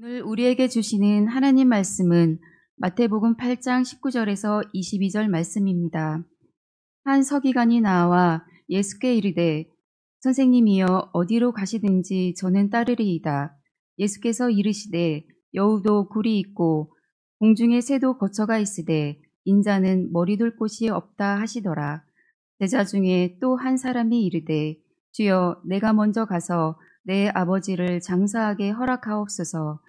오늘 우리에게 주시는 하나님 말씀은 마태복음 8장 19절에서 22절 말씀입니다. 한 서기관이 나와 예수께 이르되 선생님이여 어디로 가시든지 저는 따르리이다. 예수께서 이르시되 여우도 굴이 있고 공중에 새도 거처가 있으되 인자는 머리 둘 곳이 없다 하시더라. 제자 중에 또 한 사람이 이르되 주여 내가 먼저 가서 내 아버지를 장사하게 허락하옵소서.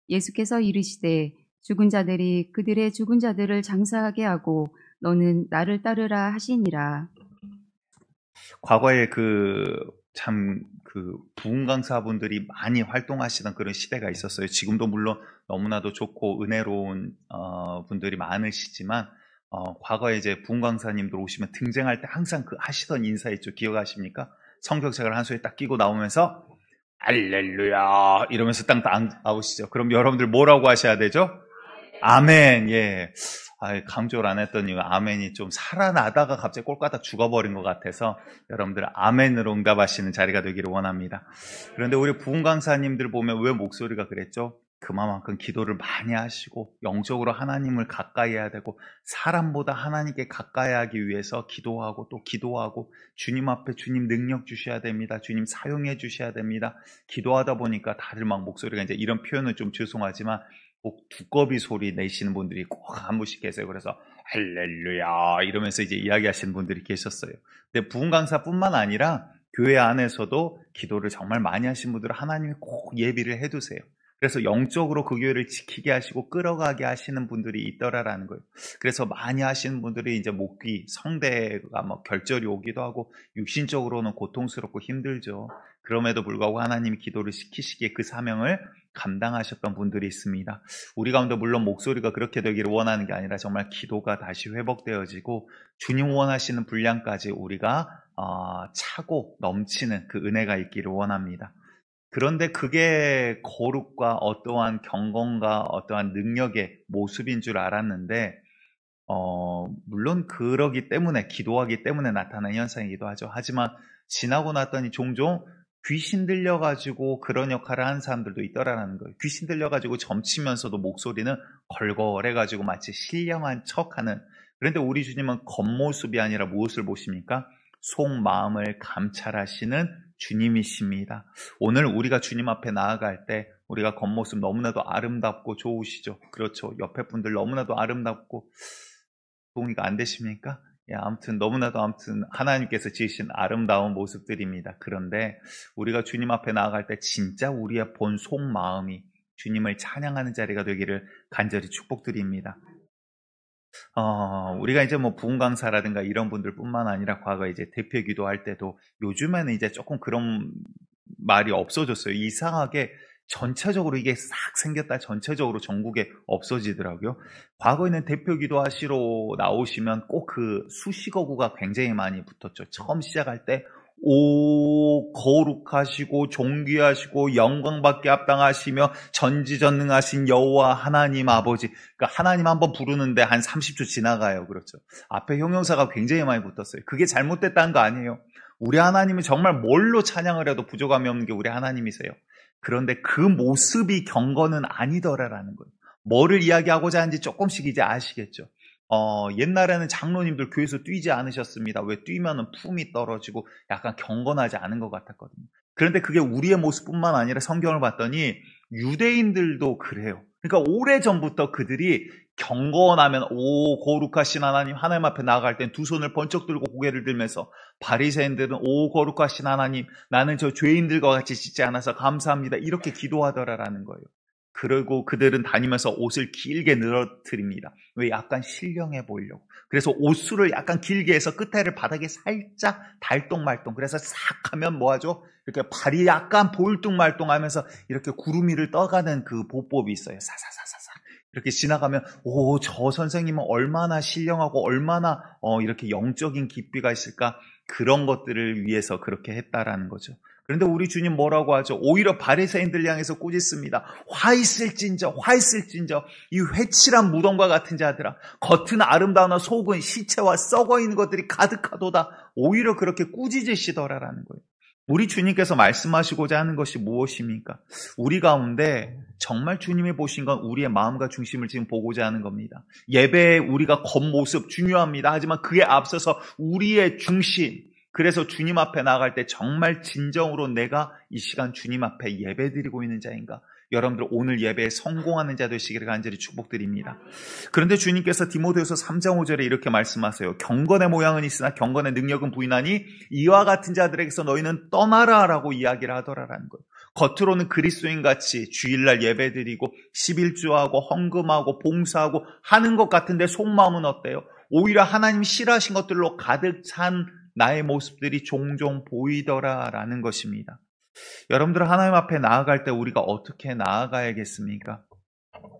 예수께서 이르시되 죽은 자들이 그들의 죽은 자들을 장사하게 하고 너는 나를 따르라 하시니라. 과거에 부흥 강사분들이 많이 활동하시던 그런 시대가 있었어요. 지금도 물론 너무나도 좋고 은혜로운 분들이 많으시지만 과거에 이제 부흥 강사님들 오시면 등장할 때 항상 그 하시던 인사 있죠. 기억하십니까? 성경책을 한 손에 딱 끼고 나오면서 할렐루야 이러면서 딱 나오시죠. 그럼 여러분들 뭐라고 하셔야 되죠? 아멘. 예. 강조를 안 했더니 아멘이 좀 살아나다가 갑자기 꼴까닥 죽어버린 것 같아서 여러분들 아멘으로 응답하시는 자리가 되기를 원합니다. 그런데 우리 부흥 강사님들 보면 왜 목소리가 그랬죠? 그만큼 기도를 많이 하시고 영적으로 하나님을 가까이 해야 되고 사람보다 하나님께 가까이 하기 위해서 기도하고 또 기도하고 주님 앞에 주님 능력 주셔야 됩니다. 주님 사용해 주셔야 됩니다. 기도하다 보니까 다들 막 목소리가 이제 이런 표현은 좀 죄송하지만 꼭 두꺼비 소리 내시는 분들이 꼭 한 분씩 계세요. 그래서 할렐루야 이러면서 이제 이야기하시는 분들이 계셨어요. 근데 부흥 강사뿐만 아니라 교회 안에서도 기도를 정말 많이 하신 분들은 하나님이 꼭 예비를 해두세요. 그래서 영적으로 그 교회를 지키게 하시고 끌어가게 하시는 분들이 있더라라는 거예요. 그래서 많이 하시는 분들이 이제 목귀, 성대가 결절이 오기도 하고 육신적으로는 고통스럽고 힘들죠. 그럼에도 불구하고 하나님이 기도를 시키시기에 그 사명을 감당하셨던 분들이 있습니다. 우리 가운데 물론 목소리가 그렇게 되기를 원하는 게 아니라 정말 기도가 다시 회복되어지고 주님 원하시는 분량까지 우리가 차고 넘치는 그 은혜가 있기를 원합니다. 그런데 그게 거룩과 어떠한 경건과 어떠한 능력의 모습인 줄 알았는데 물론 그러기 때문에 기도하기 때문에 나타나는 현상이기도 하죠. 하지만 지나고 났더니 종종 귀신 들려가지고 그런 역할을 하는 사람들도 있더라는 거예요. 귀신 들려가지고 점치면서도 목소리는 걸걸해가지고 마치 신령한 척하는. 그런데 우리 주님은 겉모습이 아니라 무엇을 보십니까? 속마음을 감찰하시는 주님이십니다. 오늘 우리가 주님 앞에 나아갈 때 우리가 겉모습 너무나도 아름답고 좋으시죠. 그렇죠. 옆에 분들 너무나도 아름답고 동의가 안 되십니까? 예, 아무튼 하나님께서 지으신 아름다운 모습들입니다. 그런데 우리가 주님 앞에 나아갈 때 진짜 우리의 본 속마음이 주님을 찬양하는 자리가 되기를 간절히 축복드립니다. 우리가 이제 부흥 강사라든가 이런 분들뿐만 아니라 과거 이제 대표 기도할 때도 요즘에는 이제 조금 그런 말이 없어졌어요. 이상하게 전체적으로 이게 싹 생겼다 전체적으로 전국에 없어지더라고요. 과거에는 대표 기도하시러 나오시면 꼭 그 수식어구가 굉장히 많이 붙었죠. 처음 시작할 때 오 거룩하시고 존귀하시고 영광받게 합당하시며 전지전능하신 여호와 하나님 아버지. 그러니까 하나님 한번 부르는데 한 30초 지나가요. 그렇죠. 앞에 형용사가 굉장히 많이 붙었어요. 그게 잘못됐다는 거 아니에요. 우리 하나님은 정말 뭘로 찬양을 해도 부족함이 없는 게 우리 하나님이세요. 그런데 그 모습이 경건은 아니더라라는 거예요. 뭐를 이야기하고자 하는지 조금씩 이제 아시겠죠. 옛날에는 장로님들 교회에서 뛰지 않으셨습니다. 왜 뛰면은 품이 떨어지고 약간 경건하지 않은 것 같았거든요. 그런데 그게 우리의 모습뿐만 아니라 성경을 봤더니 유대인들도 그래요. 그러니까 오래전부터 그들이 경건하면 오 거룩하신 하나님 앞에 나아갈 땐 두 손을 번쩍 들고 고개를 들면서 바리새인들은 오 거룩하신 하나님 나는 저 죄인들과 같이 짓지 않아서 감사합니다. 이렇게 기도하더라라는 거예요. 그리고 그들은 다니면서 옷을 길게 늘어뜨립니다. 왜? 약간 신령해 보이려고. 그래서 옷수를 약간 길게 해서 끝에를 바닥에 살짝 달동말동. 그래서 싹 하면 뭐하죠? 이렇게 발이 약간 볼뚱말뚱하면서 이렇게 구름 위를 떠가는 그 보법이 있어요. 사사사사사. 이렇게 지나가면 오, 저 선생님은 얼마나 신령하고 얼마나 이렇게 영적인 깊이가 있을까? 그런 것들을 위해서 그렇게 했다라는 거죠. 그런데 우리 주님 뭐라고 하죠? 오히려 바리새인들 향해서 꾸짖습니다. 화 있을진저 이 회칠한 무덤과 같은 자들아, 겉은 아름다우나 속은 시체와 썩어 있는 것들이 가득하도다. 오히려 그렇게 꾸짖으시더라라는 거예요. 우리 주님께서 말씀하시고자 하는 것이 무엇입니까? 우리 가운데 정말 주님이 보신 건 우리의 마음과 중심을 지금 보고자 하는 겁니다. 예배에 우리가 겉모습 중요합니다. 하지만 그에 앞서서 우리의 중심, 그래서 주님 앞에 나아갈 때 정말 진정으로 내가 이 시간 주님 앞에 예배드리고 있는 자인가? 여러분들 오늘 예배에 성공하는 자 되시기를 간절히 축복드립니다. 그런데 주님께서 디모데후서 3장 5절에 이렇게 말씀하세요. 경건의 모양은 있으나 경건의 능력은 부인하니 이와 같은 자들에게서 너희는 떠나라라고 이야기를 하더라라는 거예요. 겉으로는 그리스도인같이 주일날 예배드리고 11주하고 헌금하고 봉사하고 하는 것 같은데 속마음은 어때요? 오히려 하나님 싫어하신 것들로 가득 찬 나의 모습들이 종종 보이더라라는 것입니다. 여러분들 하나님 앞에 나아갈 때 우리가 어떻게 나아가야겠습니까?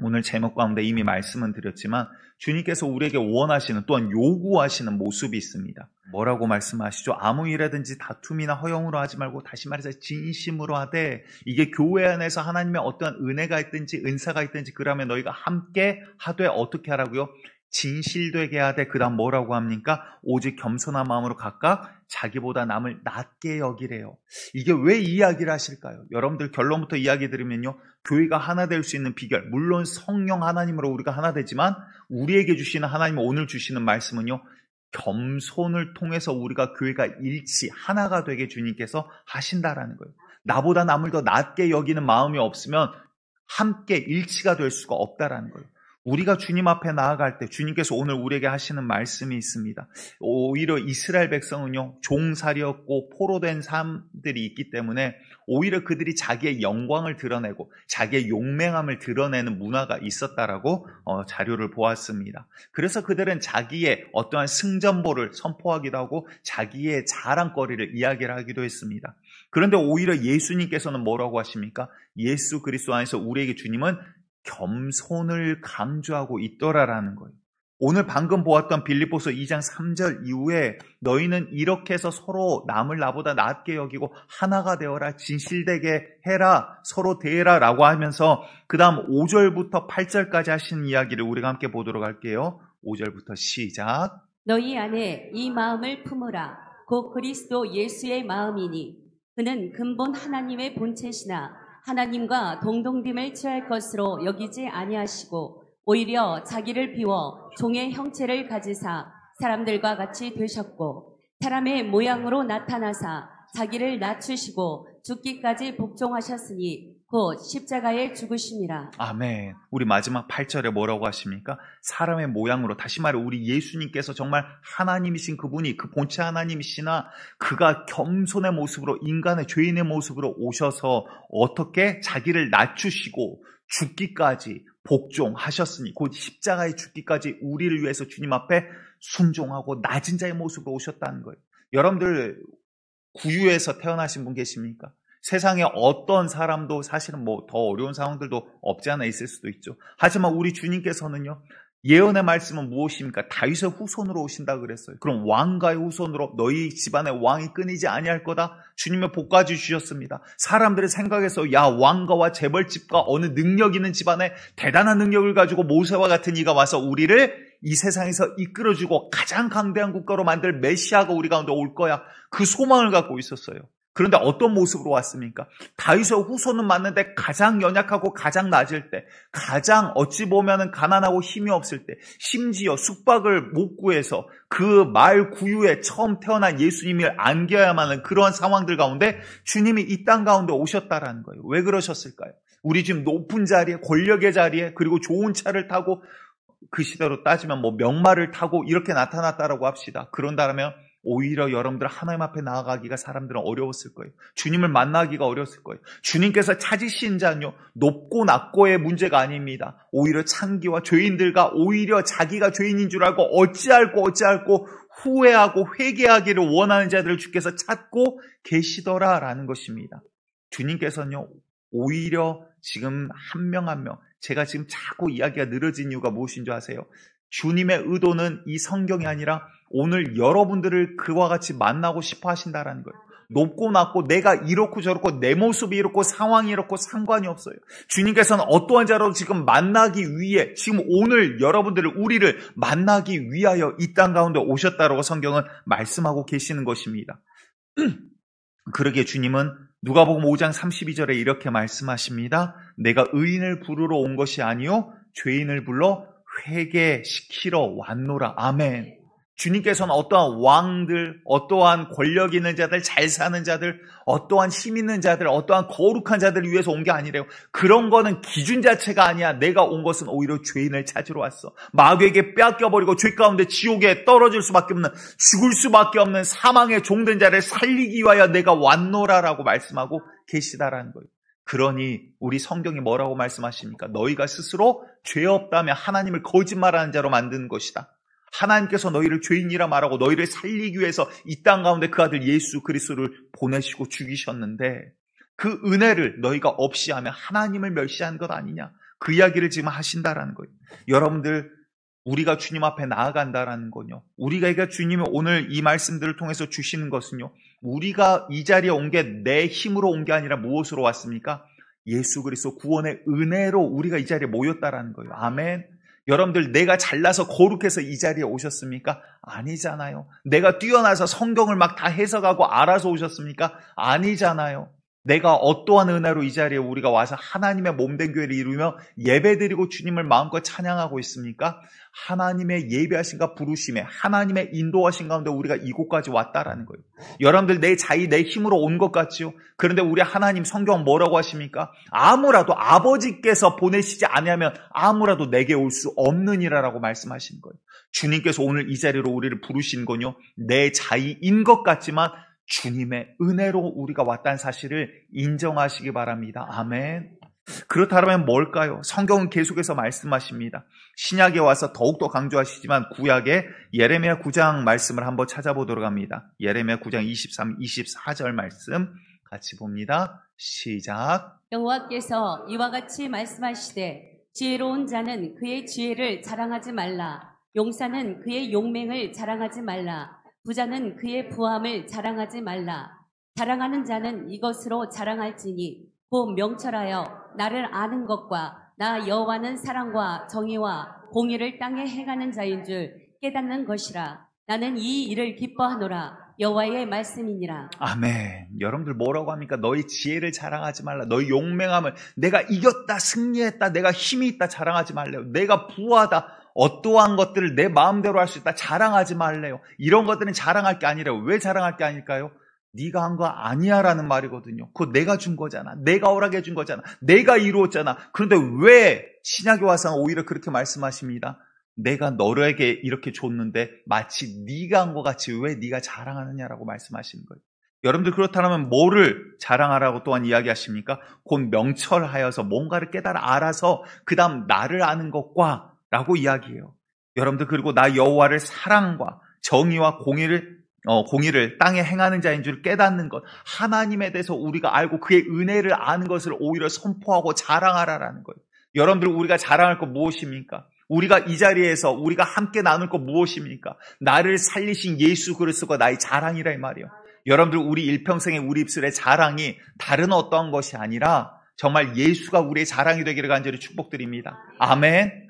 오늘 제목 가운데 이미 말씀은 드렸지만 주님께서 우리에게 원하시는 또한 요구하시는 모습이 있습니다. 뭐라고 말씀하시죠? 아무 일이라든지 다툼이나 허영으로 하지 말고 다시 말해서 진심으로 하되 이게 교회 안에서 하나님의 어떠한 은혜가 있든지 은사가 있든지 그러면 너희가 함께 하되 어떻게 하라고요? 진실되게 하되 그 다음 뭐라고 합니까? 오직 겸손한 마음으로 각각 자기보다 남을 낮게 여기래요. 이게 왜 이야기를 하실까요? 여러분들 결론부터 이야기 들으면요. 교회가 하나 될 수 있는 비결, 물론 성령 하나님으로 우리가 하나 되지만 우리에게 주시는 하나님 오늘 주시는 말씀은요. 겸손을 통해서 우리가 교회가 일치, 하나가 되게 주님께서 하신다라는 거예요. 나보다 남을 더 낮게 여기는 마음이 없으면 함께 일치가 될 수가 없다라는 거예요. 우리가 주님 앞에 나아갈 때 주님께서 오늘 우리에게 하시는 말씀이 있습니다. 오히려 이스라엘 백성은요, 종살이였고 포로된 삶들이 있기 때문에 오히려 그들이 자기의 영광을 드러내고 자기의 용맹함을 드러내는 문화가 있었다라고 자료를 보았습니다. 그래서 그들은 자기의 어떠한 승전보를 선포하기도 하고 자기의 자랑거리를 이야기를 하기도 했습니다. 그런데 오히려 예수님께서는 뭐라고 하십니까? 예수 그리스도 안에서 우리에게 주님은 겸손을 강조하고 있더라라는 거예요. 오늘 방금 보았던 빌립보서 2장 3절 이후에 너희는 이렇게 해서 서로 남을 나보다 낮게 여기고 하나가 되어라, 진실되게 해라, 서로 대해라 라고 하면서 그 다음 5절부터 8절까지 하신 이야기를 우리가 함께 보도록 할게요. 5절부터 시작. 너희 안에 이 마음을 품으라. 곧 그리스도 예수의 마음이니 그는 근본 하나님의 본체시나 하나님과 동등됨을 취할 것으로 여기지 아니하시고 오히려 자기를 비워 종의 형체를 가지사 사람들과 같이 되셨고 사람의 모양으로 나타나사 자기를 낮추시고 죽기까지 복종하셨으니 곧 십자가에 죽으심이라. 아멘. 우리 마지막 8절에 뭐라고 하십니까? 사람의 모양으로, 다시 말해 우리 예수님께서 정말 하나님이신 그분이 그 본체 하나님이시나 그가 겸손의 모습으로 인간의 죄인의 모습으로 오셔서 어떻게 자기를 낮추시고 죽기까지 복종하셨으니 곧 십자가에 죽기까지 우리를 위해서 주님 앞에 순종하고 낮은 자의 모습으로 오셨다는 거예요. 여러분들 구유에서 태어나신 분 계십니까? 세상에 어떤 사람도 사실은 더 어려운 상황들도 없지 않아 있을 수도 있죠. 하지만 우리 주님께서는요, 예언의 말씀은 무엇입니까? 다윗의 후손으로 오신다 그랬어요. 그럼 왕가의 후손으로 너희 집안의 왕이 끊이지 아니할 거다. 주님의 복까지 주셨습니다. 사람들의 생각에서 야, 왕가와 재벌집과 어느 능력 있는 집안에 대단한 능력을 가지고 모세와 같은 이가 와서 우리를 이 세상에서 이끌어주고 가장 강대한 국가로 만들 메시아가 우리 가운데 올 거야. 그 소망을 갖고 있었어요. 그런데 어떤 모습으로 왔습니까? 다윗의 후손은 맞는데 가장 연약하고 가장 낮을 때, 가장 어찌 보면 가난하고 힘이 없을 때, 심지어 숙박을 못 구해서 그 마을 구유에 처음 태어난 예수님을 안겨야만 하는 그러한 상황들 가운데 주님이 이 땅 가운데 오셨다라는 거예요. 왜 그러셨을까요? 우리 지금 높은 자리에, 권력의 자리에, 그리고 좋은 차를 타고 그 시대로 따지면 명마를 타고 이렇게 나타났다라고 합시다. 그런다면 오히려 여러분들 하나님 앞에 나아가기가 사람들은 어려웠을 거예요. 주님을 만나기가 어려웠을 거예요. 주님께서 찾으신 자는요, 높고 낮고의 문제가 아닙니다. 오히려 창기와 죄인들과 오히려 자기가 죄인인 줄 알고 어찌할고 후회하고 회개하기를 원하는 자들을 주께서 찾고 계시더라라는 것입니다. 주님께서는요, 오히려 지금 한 명 한 명, 제가 지금 자꾸 이야기가 늘어진 이유가 무엇인 줄 아세요? 주님의 의도는 이 성경이 아니라 오늘 여러분들을 그와 같이 만나고 싶어 하신다라는 거예요. 높고 낮고 내가 이렇고 저렇고 내 모습이 이렇고 상황이 이렇고 상관이 없어요. 주님께서는 어떠한 자로 지금 만나기 위해 지금 오늘 여러분들을 우리를 만나기 위하여 이 땅 가운데 오셨다라고 성경은 말씀하고 계시는 것입니다. 그러기에 주님은 누가복음 5장 32절에 이렇게 말씀하십니다. 내가 의인을 부르러 온 것이 아니요 죄인을 불러 회개시키러 왔노라. 아멘. 주님께서는 어떠한 왕들, 어떠한 권력 있는 자들, 잘 사는 자들, 어떠한 힘 있는 자들, 어떠한 거룩한 자들을 위해서 온 게 아니래요. 그런 거는 기준 자체가 아니야. 내가 온 것은 오히려 죄인을 찾으러 왔어. 마귀에게 빼앗겨버리고 죄 가운데 지옥에 떨어질 수밖에 없는, 죽을 수밖에 없는 사망의 종된 자를 살리기 위하여 내가 왔노라라고 말씀하고 계시다라는 거예요. 그러니 우리 성경이 뭐라고 말씀하십니까? 너희가 스스로 죄 없다며 하나님을 거짓말하는 자로 만드는 것이다. 하나님께서 너희를 죄인이라 말하고 너희를 살리기 위해서 이 땅 가운데 그 아들 예수 그리스도를 보내시고 죽이셨는데 그 은혜를 너희가 없이 하면 하나님을 멸시한 것 아니냐. 그 이야기를 지금 하신다라는 거예요. 여러분들, 우리가 주님 앞에 나아간다라는 거요. 우리가 주님이 오늘 이 말씀들을 통해서 주시는 것은요. 우리가 이 자리에 온 게 내 힘으로 온 게 아니라 무엇으로 왔습니까? 예수 그리스도 구원의 은혜로 우리가 이 자리에 모였다라는 거예요. 아멘. 여러분들, 내가 잘나서 거룩해서 이 자리에 오셨습니까? 아니잖아요. 내가 뛰어나서 성경을 막 다 해석하고 알아서 오셨습니까? 아니잖아요. 내가 어떠한 은혜로 이 자리에 우리가 와서 하나님의 몸된 교회를 이루며 예배드리고 주님을 마음껏 찬양하고 있습니까? 하나님의 예배하신가 부르심에 하나님의 인도하신 가운데 우리가 이곳까지 왔다라는 거예요. 여러분들, 내 자의 내 힘으로 온 것 같지요? 그런데 우리 하나님 성경 뭐라고 하십니까? 아무라도 아버지께서 보내시지 아니하면 아무라도 내게 올 수 없느니라라고 말씀하신 거예요. 주님께서 오늘 이 자리로 우리를 부르신 건요, 내 자의인 것 같지만 주님의 은혜로 우리가 왔다는 사실을 인정하시기 바랍니다. 아멘. 그렇다면 뭘까요? 성경은 계속해서 말씀하십니다. 신약에 와서 더욱더 강조하시지만 구약의 예레미야 9장 말씀을 한번 찾아보도록 합니다. 예레미야 9장 23, 24절 말씀 같이 봅니다. 시작. 여호와께서 이와 같이 말씀하시되 지혜로운 자는 그의 지혜를 자랑하지 말라. 용사는 그의 용맹을 자랑하지 말라. 부자는 그의 부함을 자랑하지 말라. 자랑하는 자는 이것으로 자랑할지니 곧 명철하여 나를 아는 것과 나 여호와는 사랑과 정의와 공의를 땅에 행하는 자인 줄 깨닫는 것이라. 나는 이 일을 기뻐하노라. 여호와의 말씀이니라. 아멘. 여러분들 뭐라고 합니까? 너희 지혜를 자랑하지 말라. 너희 용맹함을, 내가 이겼다, 승리했다, 내가 힘이 있다 자랑하지 말래요. 내가 부하다, 어떠한 것들을 내 마음대로 할 수 있다 자랑하지 말래요. 이런 것들은 자랑할 게 아니래요. 왜 자랑할 게 아닐까요? 네가 한 거 아니야 라는 말이거든요. 그거 내가 준 거잖아. 내가 허락해 준 거잖아. 내가 이루었잖아. 그런데 왜 신약에 와서는 오히려 그렇게 말씀하십니다. 내가 너에게 이렇게 줬는데 마치 네가 한 것 같이 왜 네가 자랑하느냐라고 말씀하시는 거예요. 여러분들, 그렇다면 뭐를 자랑하라고 또한 이야기하십니까? 곧 명철하여서 뭔가를 깨달아 알아서 그 다음 나를 아는 것과 라고 이야기해요. 여러분들, 그리고 나 여호와를 사랑과 정의와 공의를 땅에 행하는 자인 줄 깨닫는 것, 하나님에 대해서 우리가 알고 그의 은혜를 아는 것을 오히려 선포하고 자랑하라라는 거예요. 여러분들, 우리가 자랑할 것 무엇입니까? 우리가 이 자리에서 우리가 함께 나눌 것 무엇입니까? 나를 살리신 예수 그리스도가 나의 자랑이라 이 말이에요. 여러분들, 우리 일평생의 우리 입술의 자랑이 다른 어떠한 것이 아니라 정말 예수가 우리의 자랑이 되기를 간절히 축복드립니다. 아멘.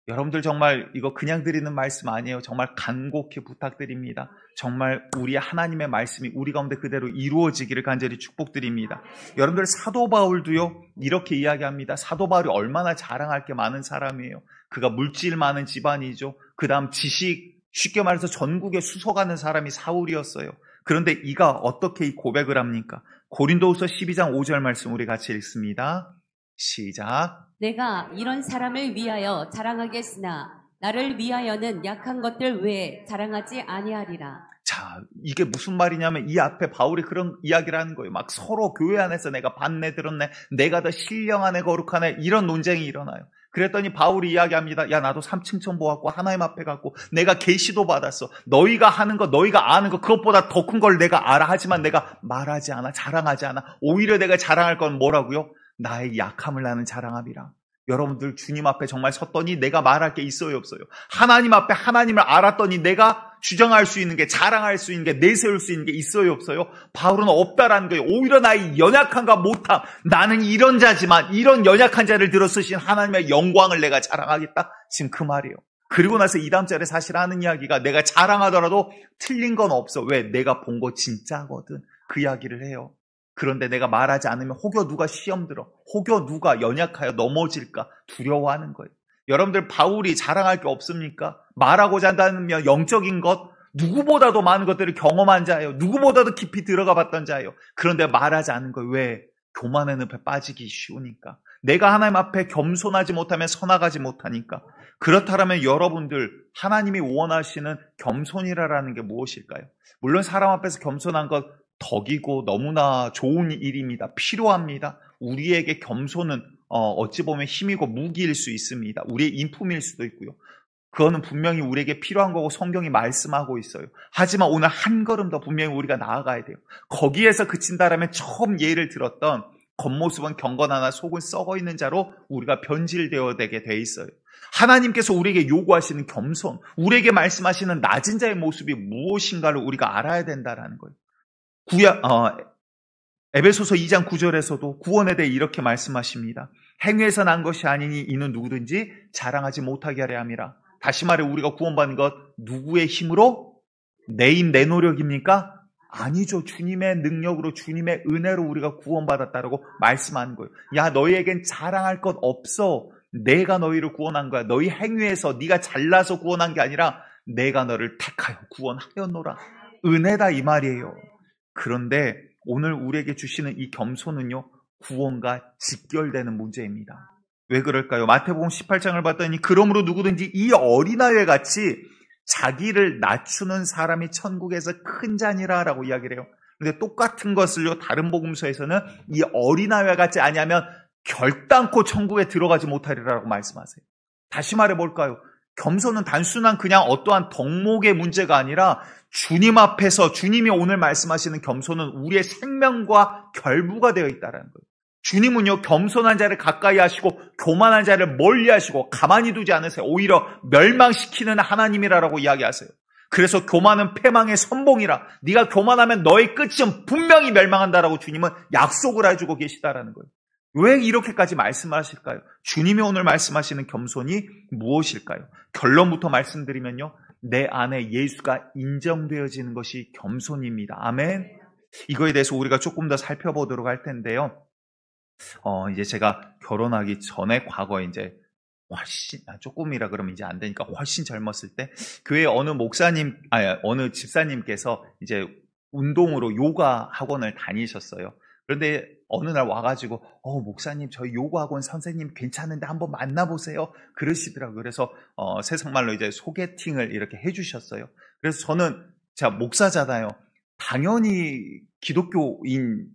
여러분들, 정말 이거 그냥 드리는 말씀 아니에요. 정말 간곡히 부탁드립니다. 정말 우리 하나님의 말씀이 우리 가운데 그대로 이루어지기를 간절히 축복드립니다. 여러분들, 사도 바울도요 이렇게 이야기합니다. 사도 바울이 얼마나 자랑할 게 많은 사람이에요. 그가 물질 많은 집안이죠. 그 다음 지식, 쉽게 말해서 전국에 수석하는 사람이 사울이었어요. 그런데 이가 어떻게 이 고백을 합니까? 고린도후서 12장 5절 말씀 우리 같이 읽습니다. 시작. 내가 이런 사람을 위하여 자랑하겠으나 나를 위하여는 약한 것들 외에 자랑하지 아니하리라. 자, 이게 무슨 말이냐면 이 앞에 바울이 그런 이야기를 하는 거예요. 막 서로 교회 안에서 내가 받네 들었네, 내가 더 신령하네 거룩하네, 이런 논쟁이 일어나요. 그랬더니 바울이 이야기합니다. 야, 나도 3층 천보 갖고 하나님 앞에 갔고 내가 계시도 받았어. 너희가 하는 거, 너희가 아는 거, 그것보다 더 큰 걸 내가 알아. 하지만 내가 말하지 않아, 자랑하지 않아. 오히려 내가 자랑할 건 뭐라고요? 나의 약함을 나는 자랑함이라. 여러분들, 주님 앞에 정말 섰더니 내가 말할 게 있어요, 없어요? 하나님 앞에 하나님을 알았더니 내가 주장할 수 있는 게, 자랑할 수 있는 게, 내세울 수 있는 게 있어요, 없어요? 바울은 없다라는 거예요. 오히려 나의 연약함과 못함, 나는 이런 자지만 이런 연약한 자를 들어 쓰신 하나님의 영광을 내가 자랑하겠다. 지금 그 말이에요. 그리고 나서 이 다음 절에 사실 하는 이야기가 내가 자랑하더라도 틀린 건 없어. 왜? 내가 본 거 진짜거든. 그 이야기를 해요. 그런데 내가 말하지 않으면 혹여 누가 시험 들어, 혹여 누가 연약하여 넘어질까 두려워하는 거예요. 여러분들 바울이 자랑할 게 없습니까? 말하고자 한다면 영적인 것, 누구보다도 많은 것들을 경험한 자예요. 누구보다도 깊이 들어가 봤던 자예요. 그런데 말하지 않은 거예요. 왜? 교만의 늪에 빠지기 쉬우니까. 내가 하나님 앞에 겸손하지 못하면 선악하지 못하니까. 그렇다면 여러분들 하나님이 원하시는 겸손이라는 게 무엇일까요? 물론 사람 앞에서 겸손한 것 덕이고 너무나 좋은 일입니다. 필요합니다. 우리에게 겸손은 어찌 보면 힘이고 무기일 수 있습니다. 우리의 인품일 수도 있고요. 그거는 분명히 우리에게 필요한 거고 성경이 말씀하고 있어요. 하지만 오늘 한 걸음 더 분명히 우리가 나아가야 돼요. 거기에서 그친다라면 처음 예를 들었던 겉모습은 경건하나 속은 썩어있는 자로 우리가 변질되어야 되게 돼 있어요. 하나님께서 우리에게 요구하시는 겸손, 우리에게 말씀하시는 낮은 자의 모습이 무엇인가를 우리가 알아야 된다는 거예요. 에베소서 2장 9절에서도 구원에 대해 이렇게 말씀하십니다. 행위에서 난 것이 아니니 이는 누구든지 자랑하지 못하게 하려 함이라. 다시 말해 우리가 구원받은 것 누구의 힘으로? 내 힘, 내 노력입니까? 아니죠. 주님의 능력으로 주님의 은혜로 우리가 구원받았다라고 말씀하는 거예요. 야, 너희에겐 자랑할 것 없어. 내가 너희를 구원한 거야. 너희 행위에서 네가 잘나서 구원한 게 아니라 내가 너를 택하여 구원하였노라. 은혜다 이 말이에요. 그런데 오늘 우리에게 주시는 이 겸손은요, 구원과 직결되는 문제입니다. 왜 그럴까요? 마태복음 18장을 봤더니 그러므로 누구든지 이 어린아이와 같이 자기를 낮추는 사람이 천국에서 큰 자니라 라고 이야기를 해요. 그런데 똑같은 것을요, 다른 복음서에서는 이 어린아이와 같지 아니하면 결단코 천국에 들어가지 못하리라고 말씀하세요. 다시 말해볼까요? 겸손은 단순한 그냥 어떠한 덕목의 문제가 아니라 주님 앞에서 주님이 오늘 말씀하시는 겸손은 우리의 생명과 결부가 되어 있다는 거예요. 주님은요, 겸손한 자를 가까이 하시고 교만한 자를 멀리 하시고 가만히 두지 않으세요. 오히려 멸망시키는 하나님이라고 이야기하세요. 그래서 교만은 패망의 선봉이라. 네가 교만하면 너의 끝은 분명히 멸망한다라고 주님은 약속을 해주고 계시다라는 거예요. 왜 이렇게까지 말씀하실까요? 주님이 오늘 말씀하시는 겸손이 무엇일까요? 결론부터 말씀드리면요, 내 안에 예수가 인정되어지는 것이 겸손입니다. 아멘. 이거에 대해서 우리가 조금 더 살펴보도록 할 텐데요. 이제 제가 결혼하기 전에 과거에 이제 훨씬, 조금이라 그러면 이제 안 되니까 훨씬 젊었을 때 교회 어느 집사님께서 이제 운동으로 요가 학원을 다니셨어요. 그런데 어느 날 와가지고 목사님 저희 요가 학원 선생님 괜찮은데 한번 만나보세요 그러시더라고요. 그래서 세상말로 이제 소개팅을 이렇게 해주셨어요. 그래서 저는 제가 목사잖아요. 당연히 기독교인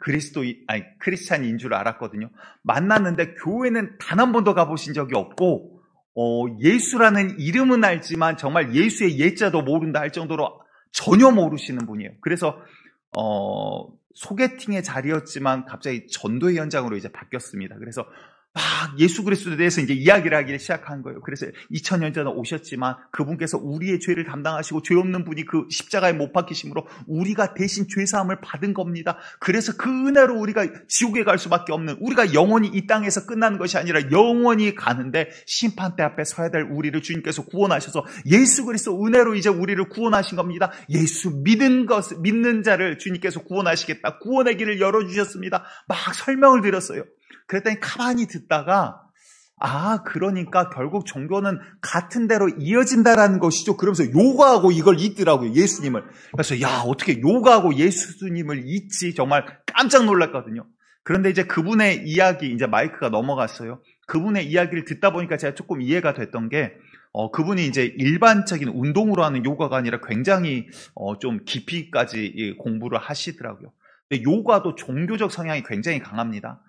크리스찬인 줄 알았거든요. 만났는데 교회는 단 한 번도 가보신 적이 없고 예수라는 이름은 알지만 정말 예수의 예자도 모른다 할 정도로 전혀 모르시는 분이에요. 그래서 소개팅의 자리였지만 갑자기 전도의 현장으로 이제 바뀌었습니다. 그래서 막 예수 그리스도에 대해서 이제 이야기를 하기 시작한 거예요. 그래서 2000년 전에 오셨지만 그분께서 우리의 죄를 담당하시고 죄 없는 분이 그 십자가에 못 박히심으로 우리가 대신 죄사함을 받은 겁니다. 그래서 그 은혜로 우리가 지옥에 갈 수밖에 없는, 우리가 영원히 이 땅에서 끝나는 것이 아니라 영원히 가는데 심판대 앞에 서야 될 우리를 주님께서 구원하셔서 예수 그리스도 은혜로 이제 우리를 구원하신 겁니다. 예수 믿는 자를 주님께서 구원하시겠다. 구원의 길을 열어주셨습니다. 막 설명을 드렸어요. 그랬더니 가만히 듣다가 그러니까 결국 종교는 같은 대로 이어진다라는 것이죠. 그러면서 요가하고 이걸 잊더라고요. 예수님을. 그래서 어떻게 요가하고 예수님을 잊지? 정말 깜짝 놀랐거든요. 그런데 이제 그분의 이야기, 이제 마이크가 넘어갔어요. 그분의 이야기를 듣다 보니까 제가 조금 이해가 됐던 게 그분이 이제 일반적인 운동으로 하는 요가가 아니라 굉장히 좀 깊이까지 공부를 하시더라고요. 근데 요가도 종교적 성향이 굉장히 강합니다.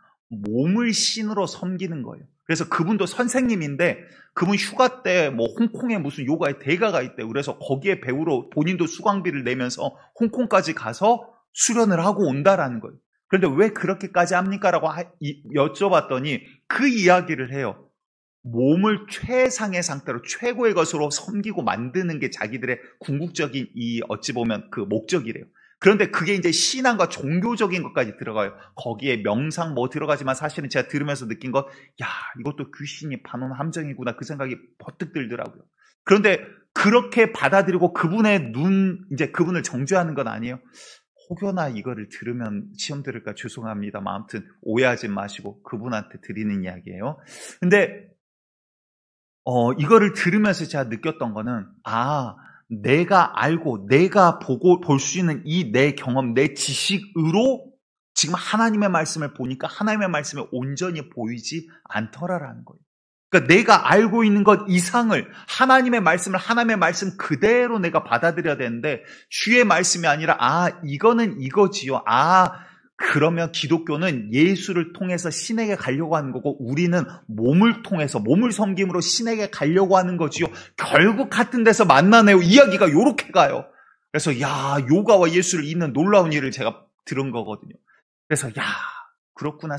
몸을 신으로 섬기는 거예요. 그래서 그분도 선생님인데 그분 휴가 때 홍콩에 무슨 요가의 대가가 있대요. 그래서 거기에 배우러 본인도 수강비를 내면서 홍콩까지 가서 수련을 하고 온다라는 거예요. 그런데 왜 그렇게까지 합니까? 라고 여쭤봤더니 그 이야기를 해요. 몸을 최상의 상태로 최고의 것으로 섬기고 만드는 게 자기들의 궁극적인 어찌 보면 그 목적이래요. 그런데 그게 이제 신앙과 종교적인 것까지 들어가요. 거기에 명상 들어가지만 사실은 제가 들으면서 느낀 것, 이것도 귀신이 파놓은 함정이구나 그 생각이 버뜩 들더라고요. 그런데 그렇게 받아들이고 그분의 이제 그분을 정죄하는 건 아니에요. 혹여나 이거를 들으면 시험 들을까 죄송합니다만 아무튼 오해하지 마시고 그분한테 드리는 이야기예요. 근데 이거를 들으면서 제가 느꼈던 거는 내가 알고 내가 보고 볼 수 있는 이 내 경험, 내 지식으로 지금 하나님의 말씀을 보니까 하나님의 말씀이 온전히 보이지 않더라라는 거예요. 그러니까 내가 알고 있는 것 이상을 하나님의 말씀 그대로 내가 받아들여야 되는데 주의 말씀이 아니라 이거는 이거지요. 그러면 기독교는 예수를 통해서 신에게 가려고 하는 거고 우리는 몸을 통해서 몸을 섬김으로 신에게 가려고 하는 거지요. 결국 같은 데서 만나네요. 이야기가 요렇게 가요. 그래서 요가와 예수를 잇는 놀라운 일을 제가 들은 거거든요. 그래서 그렇구나.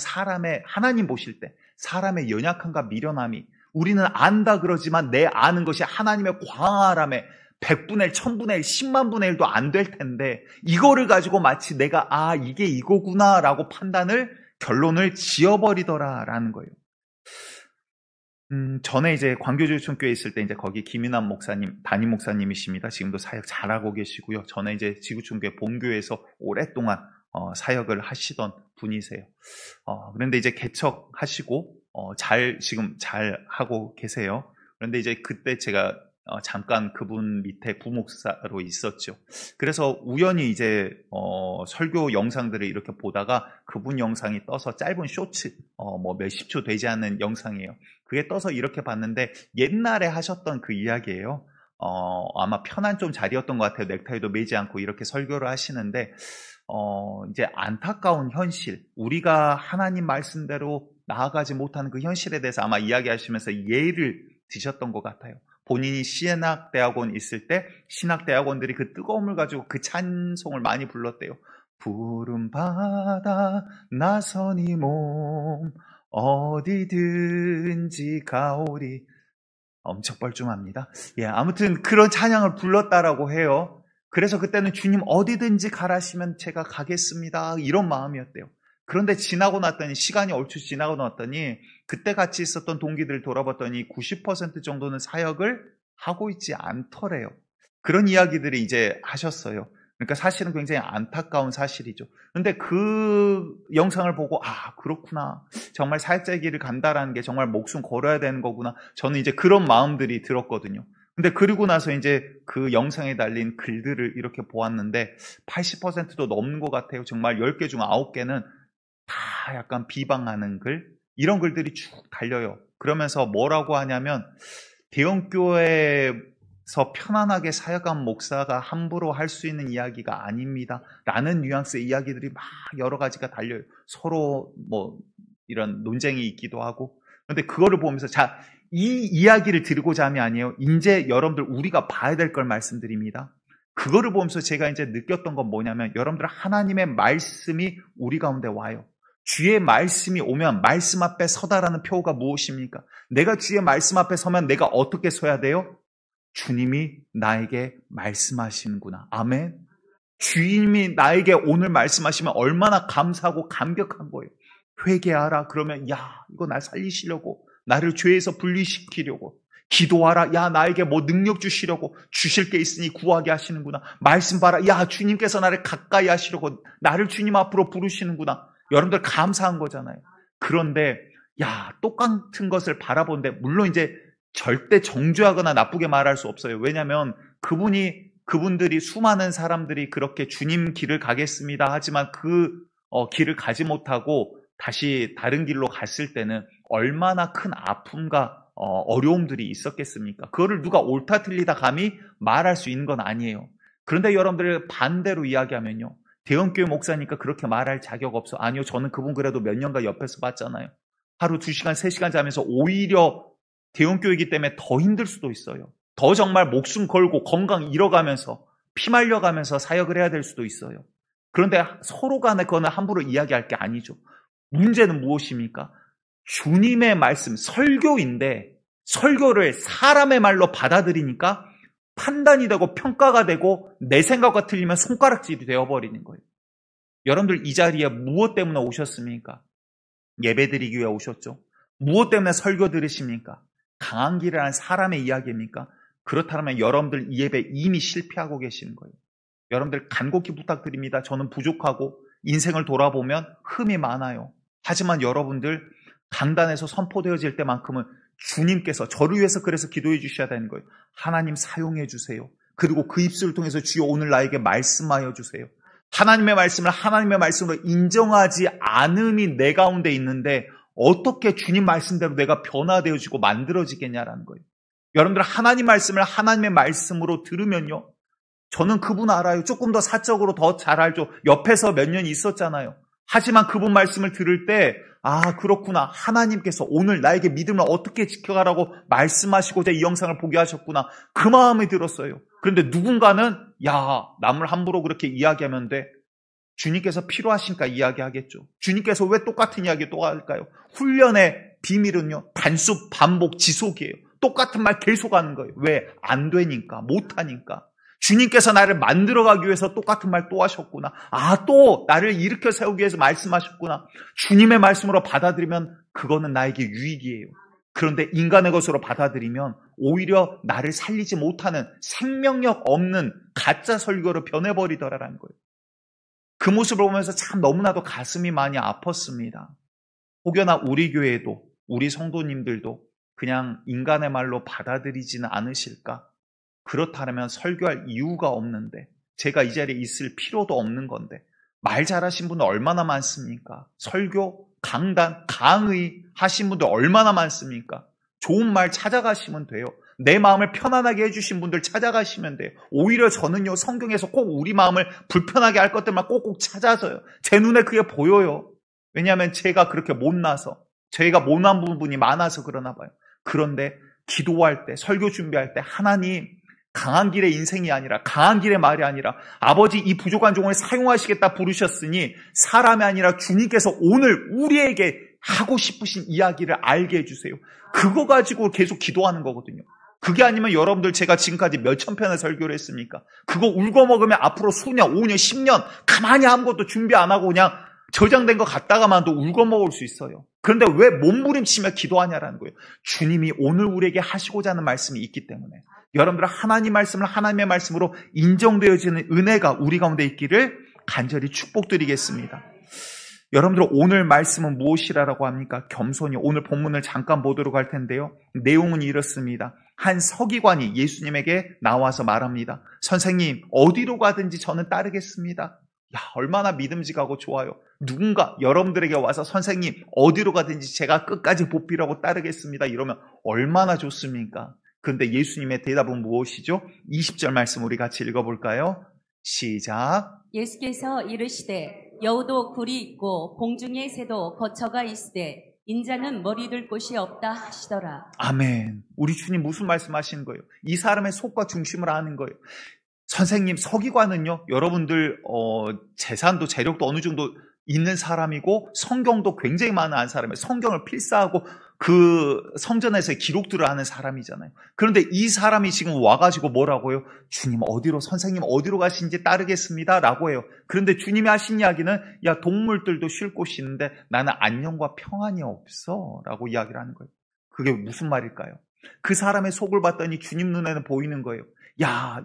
하나님 보실 때 사람의 연약함과 미련함이 우리는 안다 그러지만 내 아는 것이 하나님의 광활함에 100분의 1, 1000분의 1, 10만 분의 1도 안 될 텐데 이거를 가지고 마치 내가 이게 이거구나 라고 결론을 지어버리더라라는 거예요. 전에 이제 광교주촌교회에 있을 때 이제 거기 김인환 목사님, 담임 목사님이십니다. 지금도 사역 잘하고 계시고요. 전에 이제 지구촌교회 본교회에서 오랫동안 사역을 하시던 분이세요. 그런데 이제 개척하시고 지금 잘 하고 계세요. 그런데 이제 그때 제가 잠깐 그분 밑에 부목사로 있었죠. 그래서 우연히 이제 설교 영상들을 이렇게 보다가 그분 영상이 떠서 짧은 쇼츠, 몇십 초 되지 않는 영상이에요. 그게 떠서 이렇게 봤는데 옛날에 하셨던 그 이야기예요. 아마 편한 좀 자리였던 것 같아요. 넥타이도 매지 않고 이렇게 설교를 하시는데 이제 안타까운 현실, 우리가 하나님 말씀대로 나아가지 못하는 그 현실에 대해서 아마 이야기하시면서 예를 드셨던 것 같아요. 본인이 신학대학원 있을 때 신학대학원들이 그 뜨거움을 가지고 그 찬송을 많이 불렀대요. 푸른 바다 나선이 몸 어디든지 가오리. 엄청 뻘쭘합니다. 아무튼 그런 찬양을 불렀다라고 해요. 그래서 그때는 주님 어디든지 가라시면 제가 가겠습니다. 이런 마음이었대요. 그런데 시간이 얼추 지나고 났더니 그때 같이 있었던 동기들을 돌아봤더니 90% 정도는 사역을 하고 있지 않더래요. 그런 이야기들이 이제 하셨어요. 그러니까 사실은 굉장히 안타까운 사실이죠. 그런데 그 영상을 보고 그렇구나. 정말 사역자의 길을 간다라는 게 정말 목숨 걸어야 되는 거구나. 저는 이제 그런 마음들이 들었거든요. 근데 그리고 나서 이제 그 영상에 달린 글들을 이렇게 보았는데 80%도 넘는 것 같아요. 정말 10개 중 9개는 다 약간 비방하는 글, 이런 글들이 쭉 달려요. 그러면서 뭐라고 하냐면 대형교회에서 편안하게 사역한 목사가 함부로 할 수 있는 이야기가 아닙니다 라는 뉘앙스의 이야기들이 막 여러 가지가 달려요. 서로 이런 논쟁이 있기도 하고. 그런데 그거를 보면서 이 이야기를 드리고자 함이 아니에요. 이제 여러분들 우리가 봐야 될 걸 말씀드립니다. 그거를 보면서 제가 이제 느꼈던 건 뭐냐면 여러분들 하나님의 말씀이 우리 가운데 와요. 주의 말씀이 오면 말씀 앞에 서다라는 표어가 무엇입니까? 내가 주의 말씀 앞에 서면 내가 어떻게 서야 돼요? 주님이 나에게 말씀하시는구나. 아멘. 주님이 나에게 오늘 말씀하시면 얼마나 감사하고 감격한 거예요. 회개하라 그러면 이거 날 살리시려고, 나를 죄에서 분리시키려고. 기도하라. 나에게 능력 주시려고, 주실 게 있으니 구하게 하시는구나. 말씀 봐라. 주님께서 나를 가까이 하시려고 나를 주님 앞으로 부르시는구나. 여러분들 감사한 거잖아요. 그런데 똑같은 것을 바라보는데 물론 이제 절대 정죄하거나 나쁘게 말할 수 없어요. 왜냐하면 그분들이 수많은 사람들이 그렇게 주님 길을 가겠습니다 하지만 그 길을 가지 못하고 다시 다른 길로 갔을 때는 얼마나 큰 아픔과 어려움들이 있었겠습니까? 그거를 누가 옳다 틀리다 감히 말할 수 있는 건 아니에요. 그런데 여러분들 반대로 이야기하면요. 대형교회 목사니까 그렇게 말할 자격 없어. 아니요. 저는 그분 그래도 몇 년간 옆에서 봤잖아요. 하루 2시간, 3시간 자면서 오히려 대형교회이기 때문에 더 힘들 수도 있어요. 더 정말 목숨 걸고 건강 잃어가면서 피 말려가면서 사역을 해야 될 수도 있어요. 그런데 서로 간에 그거는 함부로 이야기할 게 아니죠. 문제는 무엇입니까? 주님의 말씀, 설교인데 설교를 사람의 말로 받아들이니까 판단이 되고 평가가 되고 내 생각과 틀리면 손가락질이 되어버리는 거예요. 여러분들 이 자리에 무엇 때문에 오셨습니까? 예배드리기 위해 오셨죠. 무엇 때문에 설교 들으십니까? 강한길이라는 사람의 이야기입니까? 그렇다면 여러분들 이 예배 이미 실패하고 계시는 거예요. 여러분들 간곡히 부탁드립니다. 저는 부족하고 인생을 돌아보면 흠이 많아요. 하지만 여러분들 강단에서 선포되어질 때만큼은 주님께서 저를 위해서 그래서 기도해 주셔야 되는 거예요. 하나님 사용해 주세요. 그리고 그 입술을 통해서 주여 오늘 나에게 말씀하여 주세요. 하나님의 말씀을 하나님의 말씀으로 인정하지 않음이 내 가운데 있는데 어떻게 주님 말씀대로 내가 변화되어지고 만들어지겠냐라는 거예요. 여러분들 하나님 말씀을 하나님의 말씀으로 들으면요. 저는 그분 알아요. 조금 더 사적으로 더 잘 알죠. 옆에서 몇 년 있었잖아요. 하지만 그분 말씀을 들을 때 그렇구나. 하나님께서 오늘 나에게 믿음을 어떻게 지켜가라고 말씀하시고자 이 영상을 보게 하셨구나. 그 마음이 들었어요. 그런데 누군가는 남을 함부로 그렇게 이야기하면 돼. 주님께서 필요하시니까 이야기하겠죠. 주님께서 왜 똑같은 이야기 또 할까요? 훈련의 비밀은요. 단수, 반복, 지속이에요. 똑같은 말 계속하는 거예요. 왜? 안 되니까, 못하니까. 주님께서 나를 만들어가기 위해서 똑같은 말 또 하셨구나. 또 나를 일으켜 세우기 위해서 말씀하셨구나. 주님의 말씀으로 받아들이면 그거는 나에게 유익이에요. 그런데 인간의 것으로 받아들이면 오히려 나를 살리지 못하는 생명력 없는 가짜 설교로 변해버리더라라는 거예요. 그 모습을 보면서 참 너무나도 가슴이 많이 아팠습니다. 혹여나 우리 교회도 우리 성도님들도 그냥 인간의 말로 받아들이지는 않으실까? 그렇다면 설교할 이유가 없는데 제가 이 자리에 있을 필요도 없는 건데 말 잘하신 분들 얼마나 많습니까? 설교, 강단, 강의 하신 분들 얼마나 많습니까? 좋은 말 찾아가시면 돼요. 내 마음을 편안하게 해주신 분들 찾아가시면 돼요. 오히려 저는요 성경에서 꼭 우리 마음을 불편하게 할 것들만 꼭꼭 찾아서요. 제 눈에 그게 보여요. 왜냐하면 제가 그렇게 못나서 저희가 못난 부분이 많아서 그러나 봐요. 그런데 기도할 때 설교 준비할 때 하나님 강한 길의 인생이 아니라 강한 길의 말이 아니라 아버지 이 부족한 종을 사용하시겠다 부르셨으니 사람이 아니라 주님께서 오늘 우리에게 하고 싶으신 이야기를 알게 해주세요. 그거 가지고 계속 기도하는 거거든요. 그게 아니면 여러분들 제가 지금까지 몇천 편의 설교를 했습니까? 그거 울고 먹으면 앞으로 수년, 5년, 10년 가만히 아무것도 준비 안 하고 그냥 저장된 거 갖다가만도 울고 먹을 수 있어요. 그런데 왜 몸부림치며 기도하냐라는 거예요. 주님이 오늘 우리에게 하시고자 하는 말씀이 있기 때문에 여러분들 하나님 말씀을 하나님의 말씀으로 인정되어지는 은혜가 우리 가운데 있기를 간절히 축복드리겠습니다. 여러분들 오늘 말씀은 무엇이라고 합니까? 겸손히 오늘 본문을 잠깐 보도록 할 텐데요. 내용은 이렇습니다. 한 서기관이 예수님에게 나와서 말합니다. 선생님 어디로 가든지 저는 따르겠습니다. 얼마나 믿음직하고 좋아요. 누군가 여러분들에게 와서 선생님 어디로 가든지 제가 끝까지 보필하고 따르겠습니다. 이러면 얼마나 좋습니까? 그런데 예수님의 대답은 무엇이죠? 20절 말씀 우리 같이 읽어볼까요? 시작. 예수께서 이르시되 여우도 굴이 있고 공중의 새도 거처가 있으되 인자는 머리 둘 곳이 없다 하시더라. 아멘. 우리 주님 무슨 말씀하시는 거예요? 이 사람의 속과 중심을 아는 거예요. 선생님 서기관은요 여러분들 재산도 재력도 어느 정도 있는 사람이고 성경도 굉장히 많은 아는 사람이에요. 성경을 필사하고 그 성전에서의 기록들을 하는 사람이잖아요. 그런데 이 사람이 지금 와가지고 뭐라고요? 주님 어디로 선생님 어디로 가시는지 따르겠습니다 라고 해요. 그런데 주님이 하신 이야기는 동물들도 쉴 곳이 있는데 나는 안녕과 평안이 없어 라고 이야기를 하는 거예요. 그게 무슨 말일까요? 그 사람의 속을 봤더니 주님 눈에는 보이는 거예요.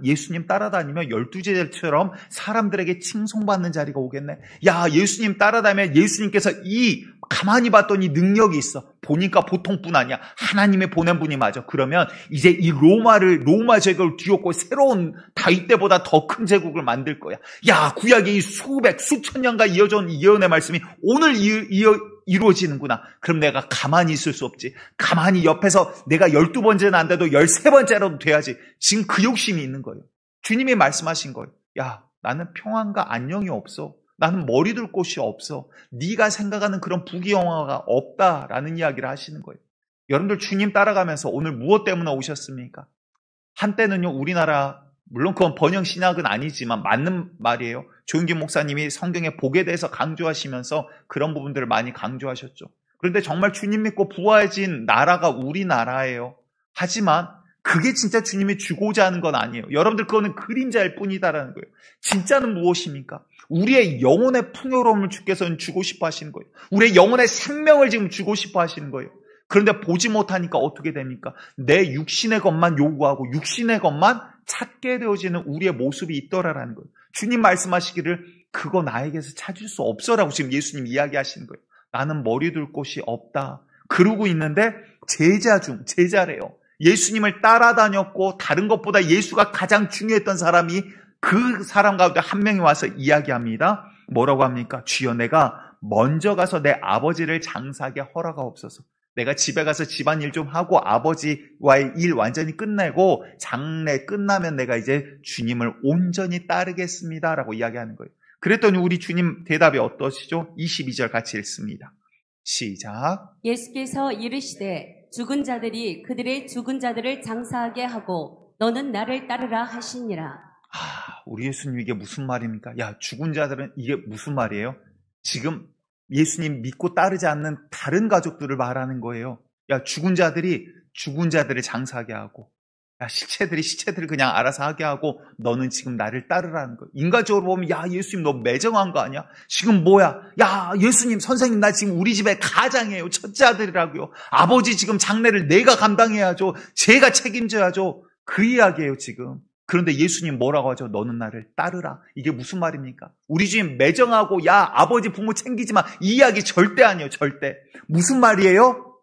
예수님 따라다니면 12제자처럼 사람들에게 칭송받는 자리가 오겠네. 예수님 따라다니면 예수님께서 가만히 봤더니 능력이 있어. 보니까 보통뿐 아니야. 하나님의 보낸 분이 맞아. 그러면 이제 이 로마 제국을 뒤엎고 새로운 다윗 때보다 더 큰 제국을 만들 거야. 구약의 이 수천 년간 이어져 온 예언의 말씀이 오늘 이루어지는구나. 그럼 내가 가만히 있을 수 없지. 가만히 옆에서 내가 12번째는 안 돼도 13번째라도 돼야지. 지금 그 욕심이 있는 거예요. 주님이 말씀하신 거예요. 나는 평안과 안녕이 없어. 나는 머리 둘 곳이 없어. 네가 생각하는 그런 부귀영화가 없다라는 이야기를 하시는 거예요. 여러분들 주님 따라가면서 오늘 무엇 때문에 오셨습니까? 한때는요 우리나라 물론 그건 번영 신학은 아니지만 맞는 말이에요. 조윤기 목사님이 성경의 복에 대해서 강조하시면서 그런 부분들을 많이 강조하셨죠. 그런데 정말 주님 믿고 부활해진 나라가 우리나라예요. 하지만 그게 진짜 주님이 주고자 하는 건 아니에요. 여러분들 그거는 그림자일 뿐이다라는 거예요. 진짜는 무엇입니까? 우리의 영혼의 풍요로움을 주께서는 주고 싶어 하시는 거예요. 우리의 영혼의 생명을 지금 주고 싶어 하시는 거예요. 그런데 보지 못하니까 어떻게 됩니까? 내 육신의 것만 요구하고 육신의 것만 찾게 되어지는 우리의 모습이 있더라라는 거예요. 주님 말씀하시기를 그거 나에게서 찾을 수 없어라고 지금 예수님 이야기하시는 거예요. 나는 머리 둘 곳이 없다. 그러고 있는데 제자래요. 예수님을 따라다녔고 다른 것보다 예수가 가장 중요했던 사람이 그 사람 가운데 한 명이 와서 이야기합니다. 뭐라고 합니까? 주여, 내가 먼저 가서 내 아버지를 장사하게 허락하옵소서. 내가 집에 가서 집안일 좀 하고 아버지와의 일 완전히 끝내고 장례 끝나면 내가 이제 주님을 온전히 따르겠습니다 라고 이야기하는 거예요. 그랬더니 우리 주님 대답이 어떠시죠? 22절 같이 읽습니다. 시작. 예수께서 이르시되 죽은 자들이 그들의 죽은 자들을 장사하게 하고 너는 나를 따르라 하시니라. 우리 예수님 이게 무슨 말입니까? 야, 죽은 자들은 이게 무슨 말이에요? 지금 예수님 믿고 따르지 않는 다른 가족들을 말하는 거예요. 야, 죽은 자들이 죽은 자들을 장사하게 하고, 야, 시체들을 그냥 알아서 하게 하고, 너는 지금 나를 따르라는 거예요. 인간적으로 보면, 야, 예수님 너 매정한 거 아니야? 지금 뭐야? 야, 예수님, 선생님, 나 지금 우리 집에 가장이에요. 첫째 아들이라고요. 아버지 지금 장례를 내가 감당해야죠. 제가 책임져야죠. 그 이야기예요, 지금. 그런데 예수님 뭐라고 하죠? 너는 나를 따르라. 이게 무슨 말입니까? 우리 주님 매정하고 야 아버지 부모 챙기지 마. 이 이야기 절대 아니에요. 절대. 무슨 말이에요?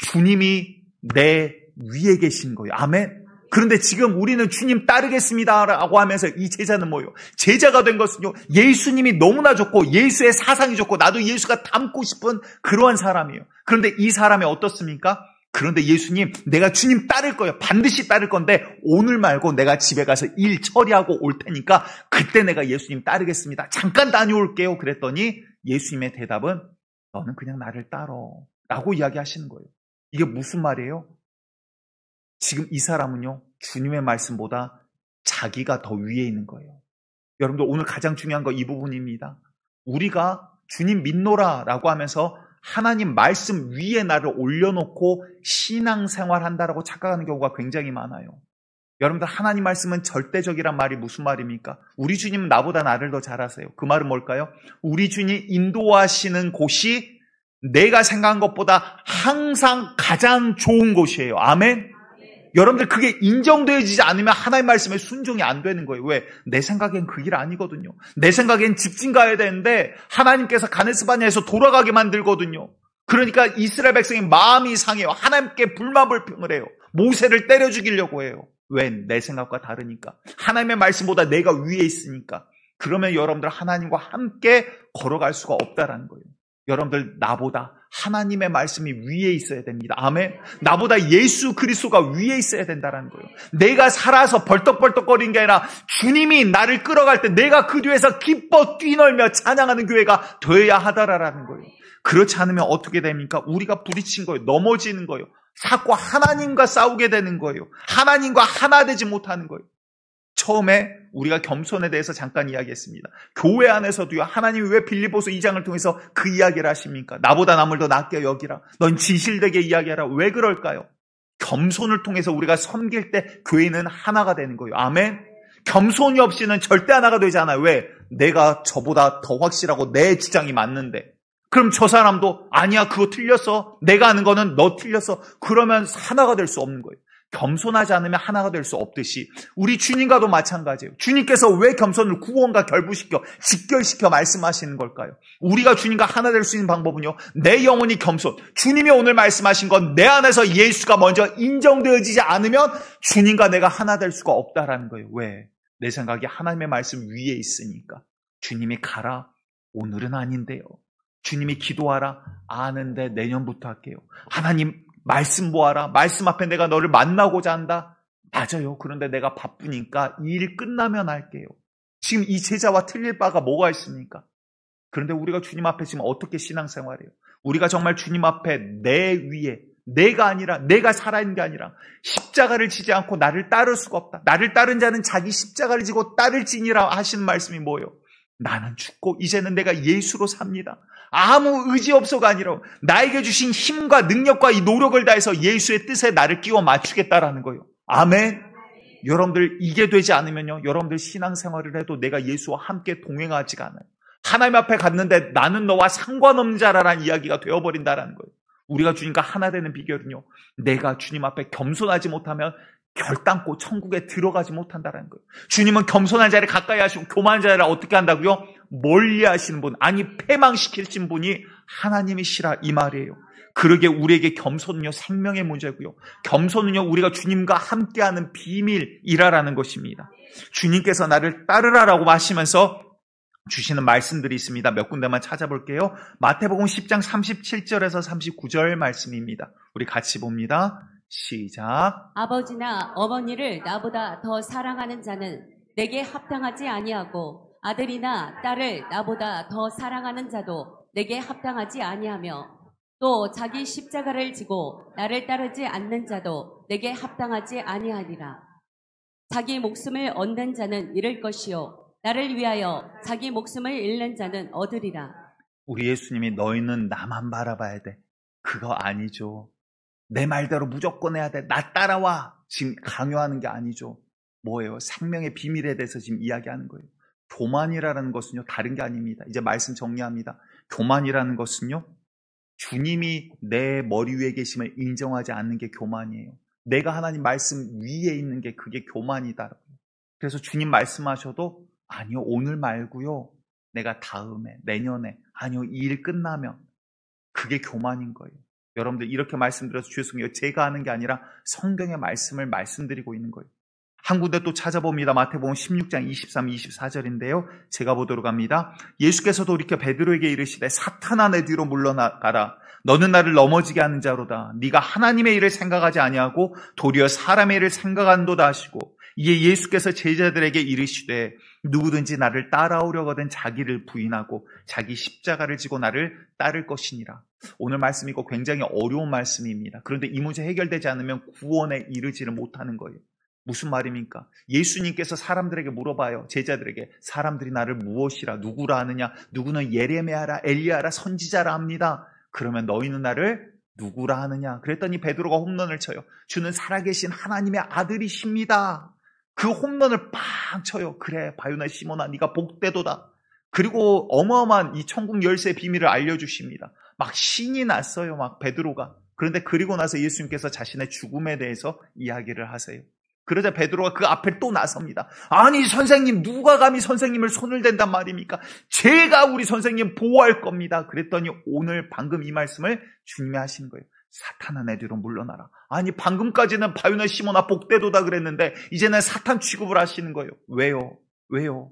주님이 내 위에 계신 거예요. 아멘. 그런데 지금 우리는 주님 따르겠습니다라고 하면서 이 제자는 뭐예요? 제자가 된 것은요. 예수님이 너무나 좋고 예수의 사상이 좋고 나도 예수가 닮고 싶은 그러한 사람이에요. 그런데 이 사람이 어떻습니까? 그런데 예수님, 내가 주님 따를 거예요. 반드시 따를 건데 오늘 말고 내가 집에 가서 일 처리하고 올 테니까 그때 내가 예수님 따르겠습니다. 잠깐 다녀올게요. 그랬더니 예수님의 대답은 너는 그냥 나를 따러 라고 이야기하시는 거예요. 이게 무슨 말이에요? 지금 이 사람은요. 주님의 말씀보다 자기가 더 위에 있는 거예요. 여러분들 오늘 가장 중요한 거 이 부분입니다. 우리가 주님 믿노라 라고 하면서 하나님 말씀 위에 나를 올려놓고 신앙생활 한다라고 착각하는 경우가 굉장히 많아요. 여러분들 하나님 말씀은 절대적이란 말이 무슨 말입니까? 우리 주님은 나보다 나를 더 잘 아세요. 그 말은 뭘까요? 우리 주님 인도하시는 곳이 내가 생각한 것보다 항상 가장 좋은 곳이에요. 아멘? 여러분들 그게 인정되어지지 않으면 하나님 말씀에 순종이 안 되는 거예요. 왜? 내 생각엔 그 일 아니거든요. 내 생각엔 집진 가야 되는데 하나님께서 가데스바네아에서 돌아가게 만들거든요. 그러니까 이스라엘 백성이 마음이 상해요. 하나님께 불만불평을 해요. 모세를 때려 죽이려고 해요. 왜? 내 생각과 다르니까. 하나님의 말씀보다 내가 위에 있으니까. 그러면 여러분들 하나님과 함께 걸어갈 수가 없다라는 거예요. 여러분들 나보다 하나님의 말씀이 위에 있어야 됩니다. 아멘. 나보다 예수 그리스도가 위에 있어야 된다는 거예요. 내가 살아서 벌떡벌떡거리는 게 아니라 주님이 나를 끌어갈 때 내가 그 뒤에서 기뻐 뛰놀며 찬양하는 교회가 되어야 하다라는 거예요. 그렇지 않으면 어떻게 됩니까? 우리가 부딪힌 거예요. 넘어지는 거예요. 자꾸 하나님과 싸우게 되는 거예요. 하나님과 하나 되지 못하는 거예요. 처음에 우리가 겸손에 대해서 잠깐 이야기했습니다. 교회 안에서도요. 하나님이 왜 빌립보서 2장을 통해서 그 이야기를 하십니까? 나보다 남을 더 낮게 여기라. 넌 진실되게 이야기하라. 왜 그럴까요? 겸손을 통해서 우리가 섬길 때 교회는 하나가 되는 거예요. 아멘. 겸손이 없이는 절대 하나가 되지 않아요. 왜? 내가 저보다 더 확실하고 내 주장이 맞는데. 그럼 저 사람도 아니야 그거 틀렸어. 내가 아는 거는 너 틀렸어. 그러면 하나가 될 수 없는 거예요. 겸손하지 않으면 하나가 될 수 없듯이 우리 주님과도 마찬가지예요. 주님께서 왜 겸손을 구원과 결부시켜 직결시켜 말씀하시는 걸까요? 우리가 주님과 하나 될 수 있는 방법은요. 내 영혼이 겸손. 주님이 오늘 말씀하신 건 내 안에서 예수가 먼저 인정되어지지 않으면 주님과 내가 하나 될 수가 없다라는 거예요. 왜? 내 생각이 하나님의 말씀 위에 있으니까. 주님이 가라. 오늘은 아닌데요. 주님이 기도하라. 아는데 내년부터 할게요. 하나님 말씀 보아라. 말씀 앞에 내가 너를 만나고자 한다. 맞아요. 그런데 내가 바쁘니까 이 일 끝나면 할게요. 지금 이 제자와 틀릴 바가 뭐가 있습니까? 그런데 우리가 주님 앞에 지금 어떻게 신앙생활해요? 우리가 정말 주님 앞에 내 위에 내가 아니라 내가 살아있는 게 아니라 십자가를 지지 않고 나를 따를 수가 없다. 나를 따른 자는 자기 십자가를 지고 따를지니라 하시는 말씀이 뭐예요? 나는 죽고 이제는 내가 예수로 삽니다. 아무 의지 없어가 아니라 나에게 주신 힘과 능력과 이 노력을 다해서 예수의 뜻에 나를 끼워 맞추겠다라는 거예요. 아멘. 여러분들 이게 되지 않으면요. 여러분들 신앙생활을 해도 내가 예수와 함께 동행하지가 않아요. 하나님 앞에 갔는데 나는 너와 상관없는 자라는 이야기가 되어버린다라는 거예요. 우리가 주님과 하나 되는 비결은요. 내가 주님 앞에 겸손하지 못하면 결단코 천국에 들어가지 못한다는 거예요. 주님은 겸손한 자를 가까이 하시고 교만한 자를 어떻게 한다고요? 멀리 하시는 분, 아니 패망시키신 분이 하나님이시라 이 말이에요. 그러게 우리에게 겸손은요 생명의 문제고요. 겸손은요 우리가 주님과 함께하는 비밀이라는 것입니다. 주님께서 나를 따르라라고 하시면서 주시는 말씀들이 있습니다. 몇 군데만 찾아볼게요. 마태복음 10장 37절에서 39절 말씀입니다. 우리 같이 봅니다. 시작. 아버지나 어머니를 나보다 더 사랑하는 자는 내게 합당하지 아니하고 아들이나 딸을 나보다 더 사랑하는 자도 내게 합당하지 아니하며 또 자기 십자가를 지고 나를 따르지 않는 자도 내게 합당하지 아니하리라. 자기 목숨을 얻는 자는 잃을 것이요 나를 위하여 자기 목숨을 잃는 자는 얻으리라. 우리 예수님이 너희는 나만 바라봐야 돼. 그거 아니죠. 내 말대로 무조건 해야 돼. 나 따라와. 지금 강요하는 게 아니죠. 뭐예요? 생명의 비밀에 대해서 지금 이야기하는 거예요. 교만이라는 것은요 다른 게 아닙니다. 이제 말씀 정리합니다. 교만이라는 것은요 주님이 내 머리 위에 계심을 인정하지 않는 게 교만이에요. 내가 하나님 말씀 위에 있는 게 그게 교만이다. 그래서 주님 말씀하셔도 아니요 오늘 말고요 내가 다음에 내년에 아니요 이 일 끝나면 그게 교만인 거예요. 여러분들 이렇게 말씀드려서 죄송해요. 제가 하는 게 아니라 성경의 말씀을 말씀드리고 있는 거예요. 한 군데 또 찾아봅니다. 마태복음 16장 23, 24절인데요. 제가 보도록 합니다. 예수께서도 이렇게 베드로에게 이르시되 사탄아 내 뒤로 물러나가라. 너는 나를 넘어지게 하는 자로다. 네가 하나님의 일을 생각하지 아니하고 도리어 사람의 일을 생각한도다 하시고 이에 예수께서 제자들에게 이르시되 누구든지 나를 따라오려거든 자기를 부인하고 자기 십자가를 지고 나를 따를 것이니라. 오늘 말씀 이거 굉장히 어려운 말씀입니다. 그런데 이 문제 해결되지 않으면 구원에 이르지를 못하는 거예요. 무슨 말입니까? 예수님께서 사람들에게 물어봐요. 제자들에게 사람들이 나를 무엇이라 누구라 하느냐? 누구는 예레미야라 엘리야라 선지자라 합니다. 그러면 너희는 나를 누구라 하느냐? 그랬더니 베드로가 홈런을 쳐요. 주는 살아계신 하나님의 아들이십니다. 그 홈런을 빵 쳐요. 그래 바요나 시몬아 네가 복되도다. 그리고 어마어마한 이 천국 열쇠의 비밀을 알려주십니다. 막 신이 났어요. 막 베드로가. 그런데 그리고 나서 예수님께서 자신의 죽음에 대해서 이야기를 하세요. 그러자 베드로가 그 앞에 또 나섭니다. 아니 선생님 누가 감히 선생님을 손을 댄단 말입니까? 제가 우리 선생님 보호할 겁니다. 그랬더니 오늘 방금 이 말씀을 주님이 하시는 거예요. 사탄아 내 뒤로 물러나라. 아니 방금까지는 바요나 시몬아 복되도다 그랬는데 이제는 사탄 취급을 하시는 거예요. 왜요?